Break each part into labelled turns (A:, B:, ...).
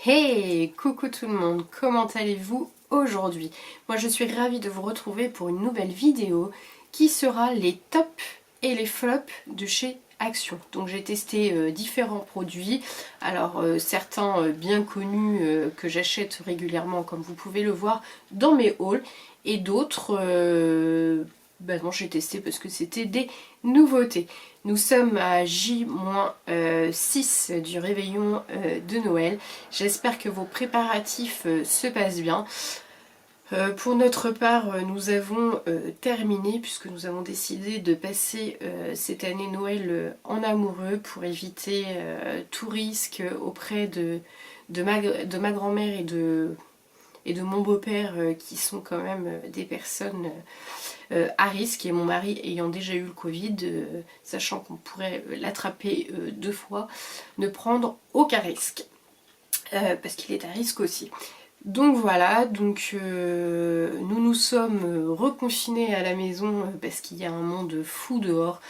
A: Hey, coucou tout le monde, comment allez-vous aujourd'hui? Moi je suis ravie de vous retrouver pour une nouvelle vidéo qui sera les tops et les flops de chez Action. Donc j'ai testé différents produits, alors certains bien connus que j'achète régulièrement comme vous pouvez le voir dans mes hauls, et d'autres non, j'ai testé parce que c'était des nouveautés. Nous sommes à J-6 du réveillon de Noël. J'espère que vos préparatifs se passent bien. Pour notre part, nous avons terminé puisque nous avons décidé de passer cette année Noël en amoureux pour éviter tout risque auprès de ma grand-mère et de mon beau-père qui sont quand même des personnes à risque, et mon mari ayant déjà eu le Covid, sachant qu'on pourrait l'attraper 2 fois, ne prendre aucun risque parce qu'il est à risque aussi. Donc voilà, nous nous sommes reconfinés à la maison parce qu'il y a un monde fou dehors.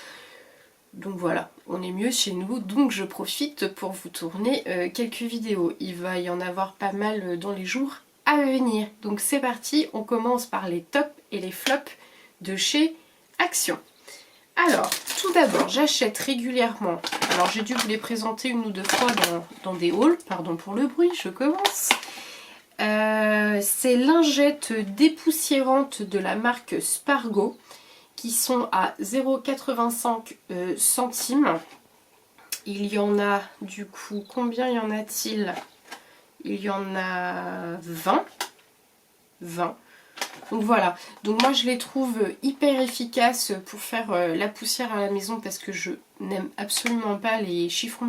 A: Donc voilà, on est mieux chez nous, donc je profite pour vous tourner quelques vidéos. Il va y en avoir pas mal dans les jours à venir. Donc c'est parti, on commence par les tops et les flops de chez Action. Alors, tout d'abord, j'achète régulièrement, alors j'ai dû vous les présenter une ou deux fois dans des hauls, pardon pour le bruit, je commence. Ces lingettes dépoussiérantes de la marque Spargo qui sont à 0,85 centimes. Il y en a du coup, combien y en a-t-il? Il y en a 20. Donc voilà, donc moi je les trouve hyper efficaces pour faire la poussière à la maison parce que je n'aime absolument pas les chiffons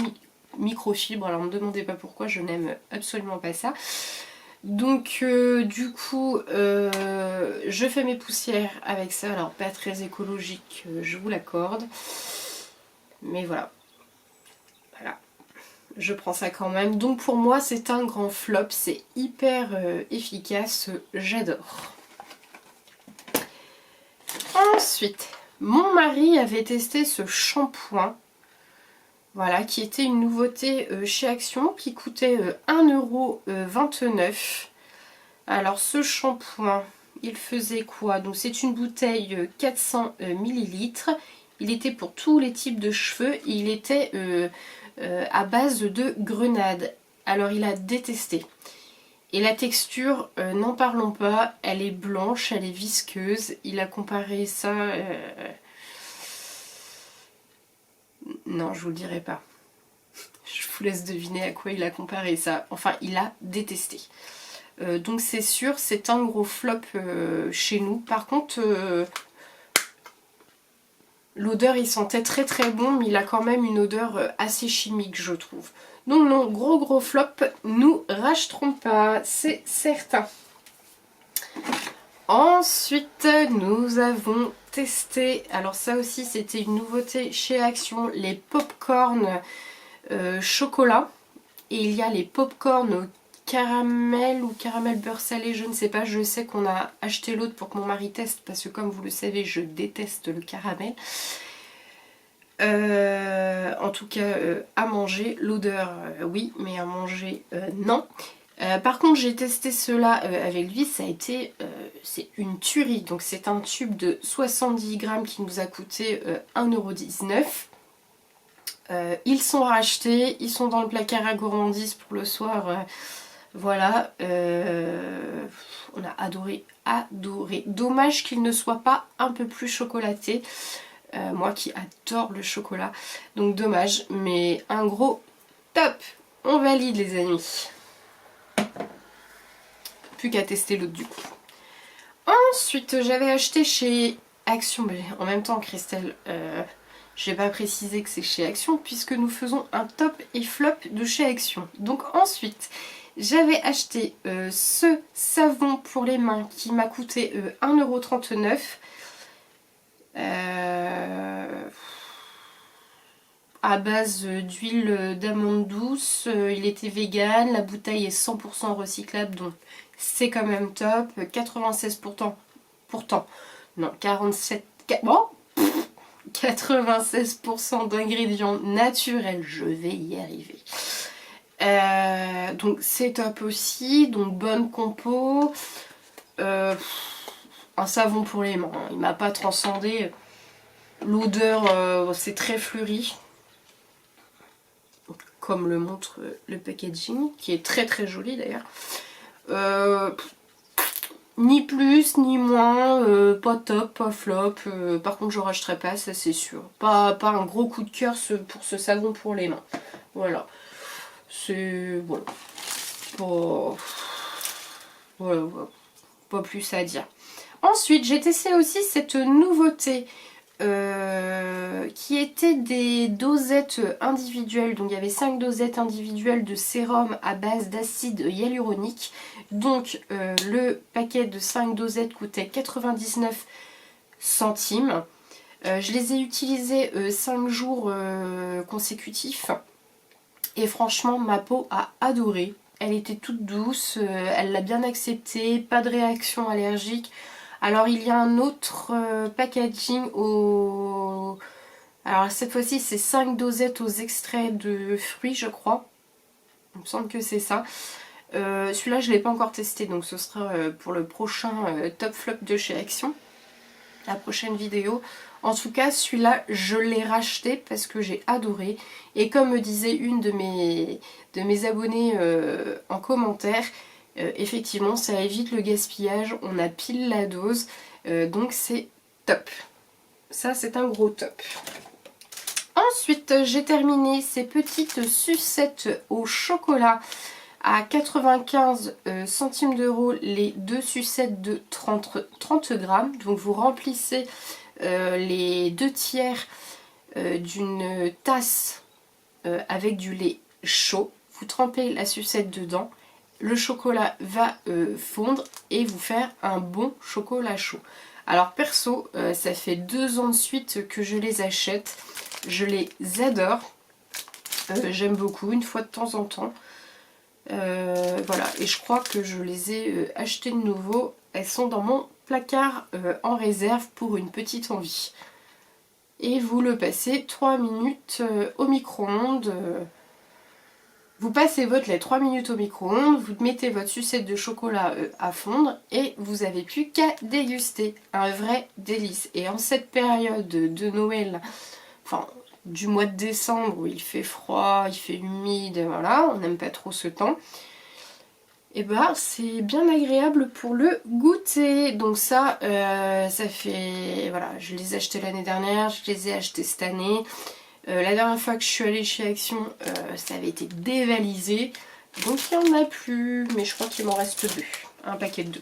A: microfibres. Alors ne me demandez pas pourquoi, je n'aime absolument pas ça. Donc du coup je fais mes poussières avec ça. Alors pas très écologique, je vous l'accorde, mais voilà, je prends ça quand même. Donc pour moi c'est un grand flop, c'est hyper efficace, j'adore. Ensuite, mon mari avait testé ce shampoing, voilà, qui était une nouveauté chez Action, qui coûtait 1,29 €. Alors ce shampoing, il faisait quoi? Donc c'est une bouteille 400 ml. Il était pour tous les types de cheveux et il était à base de grenade. Alors il a détesté. Et la texture, n'en parlons pas, elle est blanche, elle est visqueuse. Il a comparé ça... Non, je vous le dirai pas. Je vous laisse deviner à quoi il a comparé ça. Enfin, il a détesté. Donc c'est sûr, c'est un gros flop chez nous. Par contre, l'odeur, il sentait très très bon, mais il a quand même une odeur assez chimique, je trouve. Donc non, gros flop, nous racheterons pas, c'est certain. Ensuite, nous avons testé, alors ça aussi c'était une nouveauté chez Action, les pop-corn chocolat. Et il y a les pop-corn caramel ou caramel beurre salé, je ne sais pas. Je sais qu'on a acheté l'autre pour que mon mari teste parce que comme vous le savez, je déteste le caramel. En tout cas à manger, l'odeur oui, mais à manger non. Par contre j'ai testé cela avec lui, ça a été c'est une tuerie. Donc c'est un tube de 70 grammes qui nous a coûté 1,19 €. Ils sont rachetés, ils sont dans le placard à gourmandise pour le soir. Voilà, on a adoré. Dommage qu'il ne soit pas un peu plus chocolaté. Moi qui adore le chocolat, donc dommage, mais un gros top. On valide les amis. Plus qu'à tester l'autre du coup. Ensuite j'avais acheté chez Action, mais en même temps Christelle, je n'ai pas précisé que c'est chez Action puisque nous faisons un top et flop de chez Action. Donc ensuite j'avais acheté ce savon pour les mains qui m'a coûté 1,39 €. À base d'huile d'amande douce, il était vegan, la bouteille est 100% recyclable, donc c'est quand même top. 96%, non 47, bon, 96% d'ingrédients naturels, je vais y arriver. donc c'est top aussi, donc bonne compo. Un savon pour les mains, hein. Il m'a pas transcendé. L'odeur, c'est très fleuri, comme le montre le packaging, qui est très très joli d'ailleurs. Ni plus ni moins, pas top, pas flop. Par contre je rachèterai pas, ça c'est sûr. Pas un gros coup de cœur pour ce savon pour les mains. Voilà. C'est bon. Voilà, pas plus à dire. Ensuite j'ai testé aussi cette nouveauté. Qui étaient des dosettes individuelles. Donc il y avait 5 dosettes individuelles de sérum à base d'acide hyaluronique. Donc le paquet de 5 dosettes coûtait 99 centimes. Je les ai utilisées 5 jours consécutifs. Et franchement ma peau a adoré. Elle était toute douce, elle l'a bien acceptée, pas de réaction allergique. Alors il y a un autre packaging au... Alors cette fois-ci c'est 5 dosettes aux extraits de fruits je crois. Il me semble que c'est ça. Celui-là je ne l'ai pas encore testé donc ce sera pour le prochain top flop de chez Action. La prochaine vidéo. En tout cas celui-là je l'ai racheté parce que j'ai adoré. Et comme me disait une de mes abonnés en commentaire, effectivement ça évite le gaspillage, on a pile la dose, donc c'est top. Ça c'est un gros top. Ensuite j'ai terminé ces petites sucettes au chocolat à 95 centimes d'euros, les 2 sucettes de 30 grammes. Donc vous remplissez les 2 tiers d'une tasse avec du lait chaud, vous trempez la sucette dedans. Le chocolat va fondre et vous faire un bon chocolat chaud. Alors perso, ça fait 2 ans de suite que je les achète. Je les adore. J'aime beaucoup, une fois de temps en temps. Voilà, et je crois que je les ai achetées de nouveau. Elles sont dans mon placard en réserve pour une petite envie. Et vous le passez 3 minutes au micro-ondes. Vous passez votre lait 3 minutes au micro-ondes, vous mettez votre sucette de chocolat à fondre et vous n'avez plus qu'à déguster. Un vrai délice. Et en cette période de Noël, enfin du mois de décembre où il fait froid, il fait humide, voilà, on n'aime pas trop ce temps, et bah c'est bien agréable pour le goûter. Donc ça, ça fait, voilà, je les ai achetés l'année dernière, je les ai achetés cette année. La dernière fois que je suis allée chez Action, ça avait été dévalisé. Donc il n'y en a plus, mais je crois qu'il m'en reste 2. Un paquet de 2.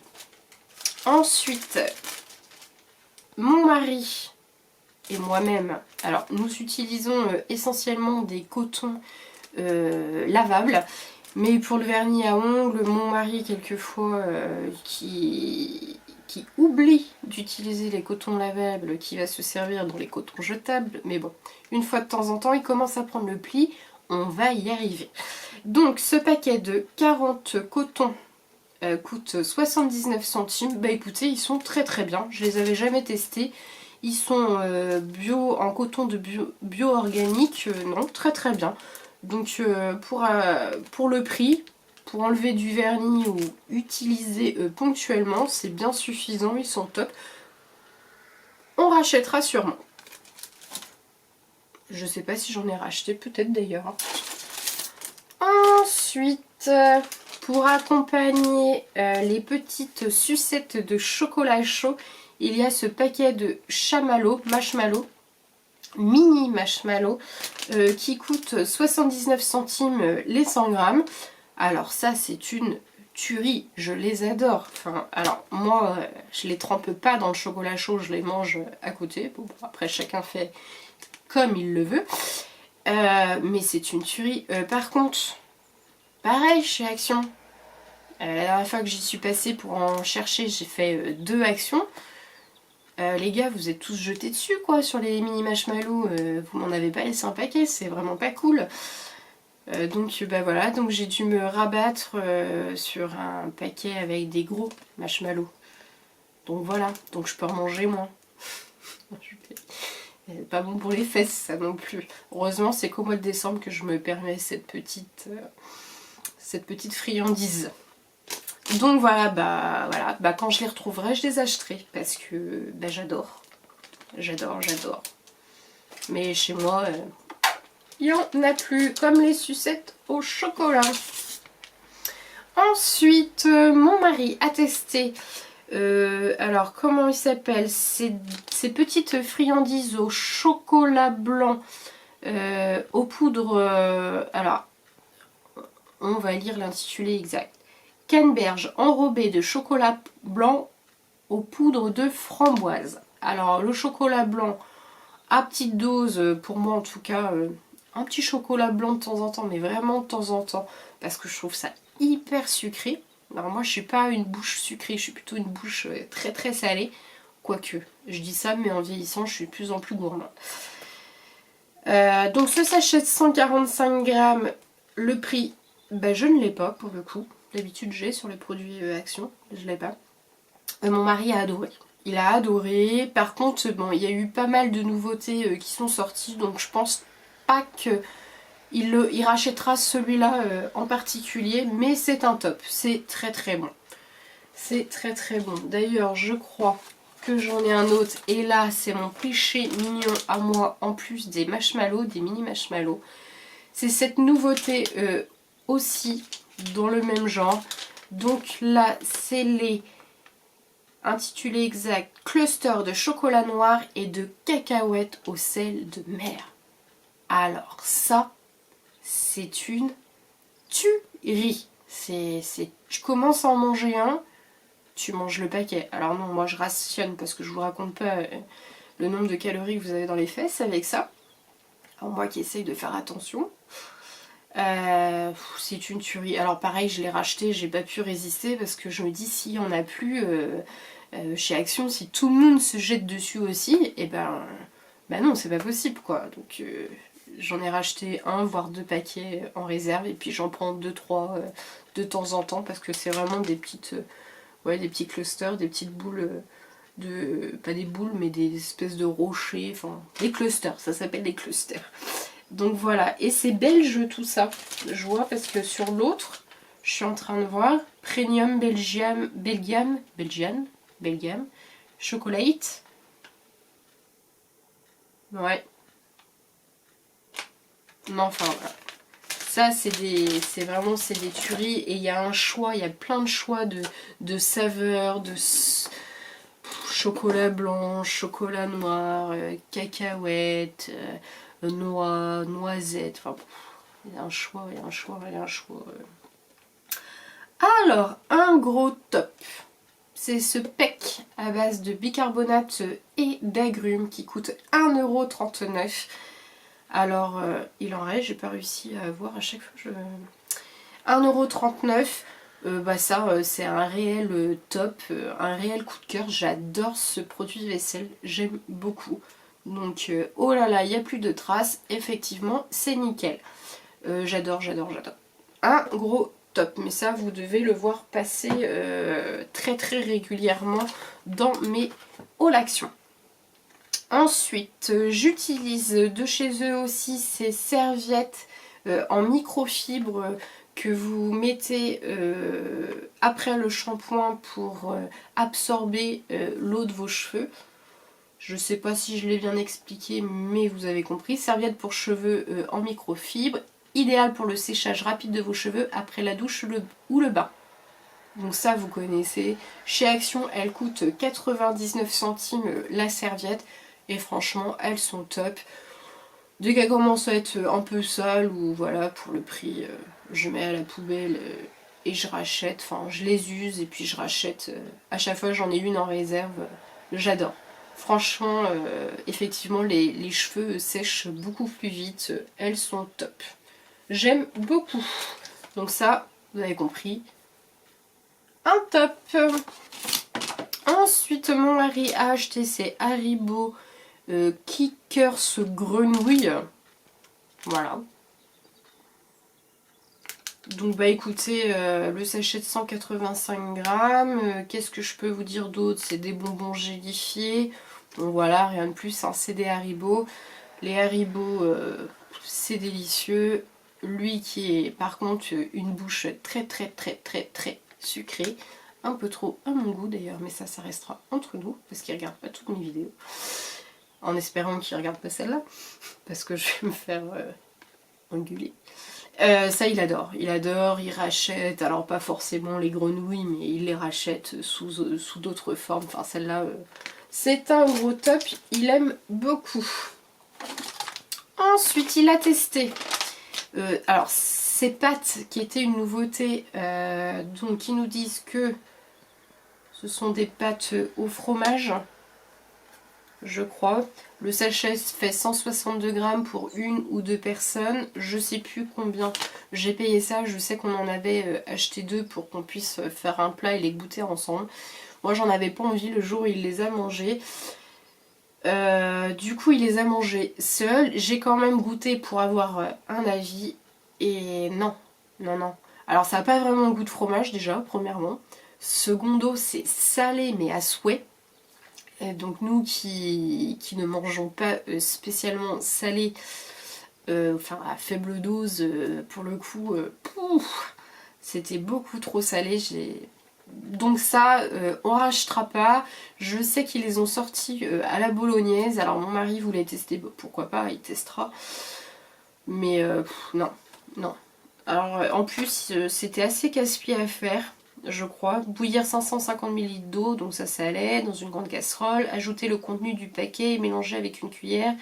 A: Ensuite, mon mari et moi-même, alors nous utilisons essentiellement des cotons lavables. Mais pour le vernis à ongles, mon mari quelquefois qui oublie d'utiliser les cotons lavables, qui va se servir dans les cotons jetables. Mais bon, une fois de temps en temps, il commence à prendre le pli. On va y arriver. Donc ce paquet de 40 cotons coûte 79 centimes. Bah écoutez, ils sont très très bien. Je les avais jamais testés. Ils sont bio, en coton de bio organique. Non, très très bien. Donc pour le prix, pour enlever du vernis ou utiliser ponctuellement, c'est bien suffisant, ils sont top. On rachètera sûrement. Je sais pas si j'en ai racheté, peut-être d'ailleurs. Ensuite, pour accompagner les petites sucettes de chocolat chaud, il y a ce paquet de marshmallow, mini marshmallow, qui coûte 79 centimes les 100 grammes. Alors ça c'est une tuerie, je les adore. Enfin, alors moi je les trempe pas dans le chocolat chaud, je les mange à côté. Bon, après chacun fait comme il le veut. Mais c'est une tuerie. Par contre, pareil chez Action. La dernière fois que j'y suis passée pour en chercher, j'ai fait 2 actions. Les gars, vous êtes tous jetés dessus quoi sur les mini marshmallows. Vous m'en avez pas laissé un paquet, c'est vraiment pas cool. Donc bah voilà, donc j'ai dû me rabattre sur un paquet avec des gros marshmallows. Donc voilà, donc je peux en manger moins. Pas bon pour les fesses ça non plus. Heureusement c'est qu'au mois de décembre que je me permets cette petite cette petite friandise. Donc voilà, quand je les retrouverai, je les achèterai parce que j'adore. J'adore. Mais chez moi, il n'y en a plus, comme les sucettes au chocolat. Ensuite, mon mari a testé, alors comment il s'appelle, ces petites friandises au chocolat blanc, aux poudres, alors on va lire l'intitulé exact. Canneberge enrobée de chocolat blanc aux poudres de framboise. Alors le chocolat blanc à petite dose, pour moi en tout cas, un petit chocolat blanc de temps en temps, mais vraiment de temps en temps, parce que je trouve ça hyper sucré. Alors moi je suis pas une bouche sucrée, je suis plutôt une bouche très très salée. Quoique, je dis ça, mais en vieillissant je suis de plus en plus gourmand. Donc ce sachet de 145 grammes, le prix, je ne l'ai pas pour le coup. D'habitude j'ai sur les produits Action, je l'ai pas. Mon mari a adoré. Il a adoré. Par contre, bon, il y a eu pas mal de nouveautés qui sont sorties, donc je pense pas qu'il rachètera celui-là en particulier, mais c'est un top. C'est très très bon. C'est très très bon. D'ailleurs, je crois que j'en ai un autre, et là, c'est mon péché mignon à moi, en plus des marshmallows, des mini marshmallows. C'est cette nouveauté aussi, dans le même genre. Donc là, c'est les... intitulé exact, cluster de chocolat noir et de cacahuètes au sel de mer. Alors ça, c'est une tuerie. Tu commences à en manger un, tu manges le paquet. Alors non, moi je rationne parce que je vous raconte pas le nombre de calories que vous avez dans les fesses avec ça. Alors moi qui essaye de faire attention. C'est une tuerie. Alors pareil, je l'ai racheté, j'ai pas pu résister parce que je me dis s'il y en a plus chez Action, si tout le monde se jette dessus aussi, et non, c'est pas possible quoi. Donc j'en ai racheté un voire deux paquets en réserve et puis j'en prends 2-3 de temps en temps parce que c'est vraiment des petites des petits clusters, des petites boules pas des boules mais des espèces de rochers, enfin des clusters, ça s'appelle des clusters. Donc voilà, et c'est belge tout ça, je vois, parce que sur l'autre, je suis en train de voir Premium Belgium, Chocolate. Ouais. Non, enfin voilà. Ça, c'est des tueries, et il y a un choix, il y a plein de choix de saveurs, de chocolat blanc, chocolat noir, cacahuètes, noix, noisettes, enfin, il y a un choix. Alors, un gros top, c'est ce PEC à base de bicarbonate et d'agrumes qui coûte 1,39 €. Alors, il en reste, j'ai pas réussi à voir à chaque fois. 1,39 €, ça c'est un réel top, un réel coup de cœur. J'adore ce produit vaisselle, j'aime beaucoup. Donc, oh là là, il n'y a plus de traces, effectivement, c'est nickel. J'adore. Un gros top, mais ça, vous devez le voir passer très très régulièrement dans mes hauls actions. Ensuite, j'utilise de chez eux aussi ces serviettes en microfibre que vous mettez après le shampoing pour absorber l'eau de vos cheveux. Je sais pas si je l'ai bien expliqué, mais vous avez compris. Serviette pour cheveux en microfibre, idéal pour le séchage rapide de vos cheveux après la douche ou le bain. Donc ça, vous connaissez. Chez Action, elle coûte 99 centimes la serviette. Et franchement, elles sont top. Dès qu'elles commencent à être un peu sales, ou voilà, pour le prix, je mets à la poubelle et je rachète. Enfin, je les use et puis je rachète. À chaque fois, j'en ai une en réserve. J'adore. Franchement, effectivement, les cheveux sèchent beaucoup plus vite. Elles sont top. J'aime beaucoup. Donc ça, vous avez compris. Un top. Ensuite, mon mari a acheté ces Haribo Kickers Grenouille. Voilà. Donc écoutez, le sachet de 185 grammes, qu'est-ce que je peux vous dire d'autre? C'est des bonbons gélifiés. Donc voilà, rien de plus, hein, c'est des Haribo. Les Haribo, c'est délicieux. lui qui est par contre une bouche très sucrée. Un peu trop à mon goût d'ailleurs, mais ça restera entre nous, parce qu'il regarde pas toutes mes vidéos. En espérant qu'il regarde pas celle-là, parce que je vais me faire engueuler. Ça il adore, il rachète, alors pas forcément les grenouilles, mais il les rachète sous d'autres formes. Enfin celle-là, c'est un gros top, il aime beaucoup. Ensuite il a testé, alors ces pâtes qui étaient une nouveauté, donc ils nous disent que ce sont des pâtes au fromage, je crois. Le sachet fait 162 grammes pour une ou deux personnes. Je sais plus combien j'ai payé ça. Je sais qu'on en avait acheté deux pour qu'on puisse faire un plat et les goûter ensemble. Moi j'en avais pas envie le jour où il les a mangés. Du coup il les a mangés seul. J'ai quand même goûté pour avoir un avis. Et non. Alors ça n'a pas vraiment le goût de fromage déjà, premièrement. Secondo, c'est salé mais à souhait. Et donc nous qui ne mangeons pas spécialement salé, enfin à faible dose, pour le coup, c'était beaucoup trop salé. Donc ça, on rachètera pas. Je sais qu'ils les ont sortis à la bolognaise. Alors mon mari voulait tester, pourquoi pas, il testera. Mais non. Alors en plus, c'était assez casse-pied à faire. Je crois. Bouillir 550 ml d'eau, donc ça allait, dans une grande casserole. Ajouter le contenu du paquet et mélanger avec une cuillère.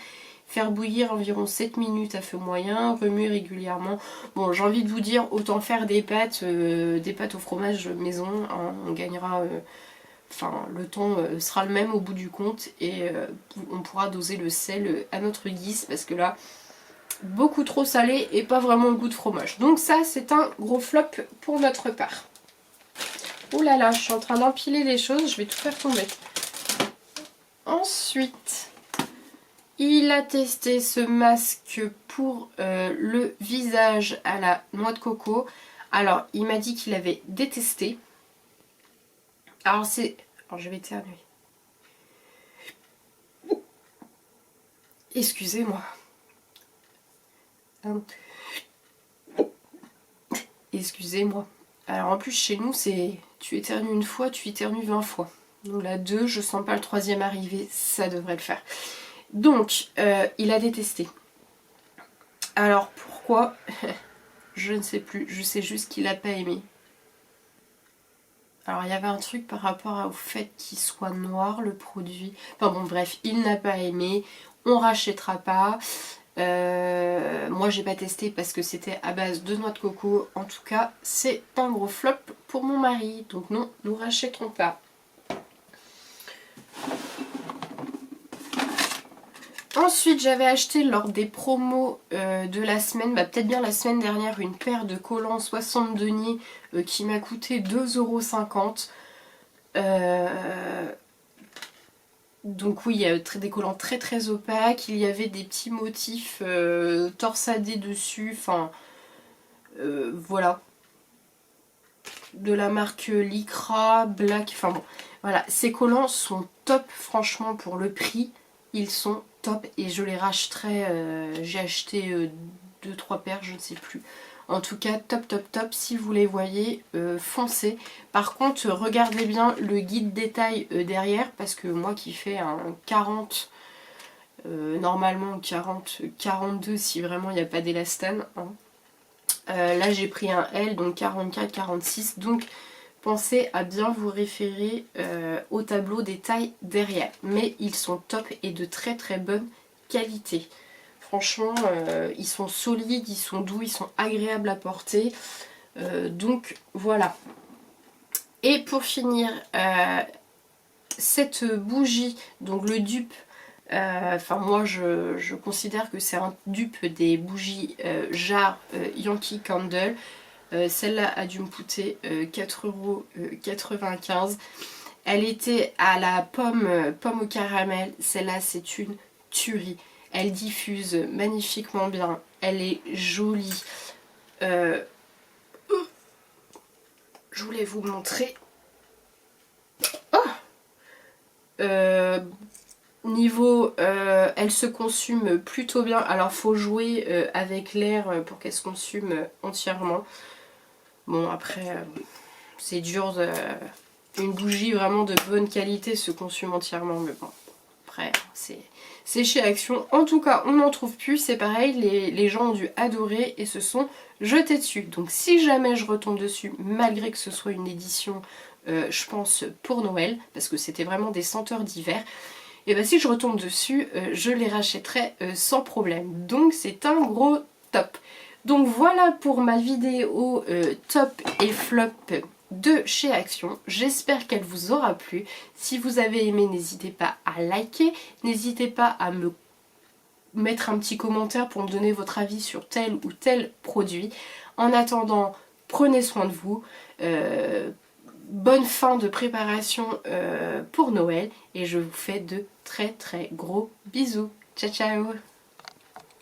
A: Faire bouillir environ 7 minutes à feu moyen. Remuer régulièrement. Bon, j'ai envie de vous dire, autant faire des pâtes au fromage maison. Hein, on gagnera... Enfin, le temps sera le même au bout du compte. Et on pourra doser le sel à notre guise. Parce que là, beaucoup trop salé et pas vraiment le goût de fromage. Donc ça, c'est un gros flop pour notre part. Ouh là là, je suis en train d'empiler les choses, je vais tout faire tomber. Ensuite, il a testé ce masque pour le visage à la noix de coco. Alors, il m'a dit qu'il avait détesté. Alors, je vais éternuer. Excusez-moi. Excusez-moi. Alors, en plus, chez nous, c'est... Tu éternues une fois, tu éternues 20 fois. Donc là, 2, je sens pas le troisième arriver, ça devrait le faire. Donc, il a détesté. Alors, pourquoi? Je ne sais plus, je sais juste qu'il n'a pas aimé. Alors, il y avait un truc par rapport au fait qu'il soit noir, le produit. Enfin bon, bref, il n'a pas aimé. On rachètera pas. Moi, j'ai pas testé parce que c'était à base de noix de coco. En tout cas, c'est un gros flop pour mon mari. Donc non, nous rachèterons pas. Ensuite, j'avais acheté lors des promos de la semaine, peut-être bien la semaine dernière, une paire de collants 60 deniers qui m'a coûté 2,50 €. Donc oui, il y a des collants très opaques, il y avait des petits motifs torsadés dessus, enfin voilà. De la marque Lycra, Black, enfin bon. Voilà, ces collants sont top, franchement, pour le prix. Ils sont top et je les racheterai. J'ai acheté 2-3 paires, je ne sais plus. En tout cas, top. Si vous les voyez, foncez. Par contre, regardez bien le guide détail derrière parce que moi qui fais un 40, normalement 42 si vraiment il n'y a pas d'élastane. Hein. Là j'ai pris un L, donc 44-46. Donc pensez à bien vous référer au tableau des tailles derrière. Mais ils sont top et de très bonne qualité. Franchement, ils sont solides, ils sont doux, ils sont agréables à porter. Donc voilà. Et pour finir, cette bougie, donc le dupe, enfin moi je considère que c'est un dupe des bougies Jar Yankee Candle. Celle-là a dû me coûter 4,95 €. Elle était à la pomme au caramel. Celle-là c'est une tuerie. Elle diffuse magnifiquement bien. Elle est jolie. Je voulais vous montrer. Oh Niveau, elle se consume plutôt bien. Alors faut jouer avec l'air pour qu'elle se consume entièrement. Bon après, c'est dur, une bougie vraiment de bonne qualité se consume entièrement. Mais bon, après c'est chez Action. En tout cas, on n'en trouve plus, c'est pareil, les gens ont dû adorer et se sont jetés dessus. Donc si jamais je retombe dessus, malgré que ce soit une édition, je pense, pour Noël, parce que c'était vraiment des senteurs d'hiver, et bien si je retombe dessus, je les rachèterai sans problème. Donc c'est un gros top. Donc voilà pour ma vidéo top et flop de chez Action. J'espère qu'elle vous aura plu. Si vous avez aimé, n'hésitez pas à liker. N'hésitez pas à me mettre un petit commentaire pour me donner votre avis sur tel ou tel produit. En attendant, prenez soin de vous. Bonne fin de préparation pour Noël et je vous fais de très très gros bisous. Ciao ciao.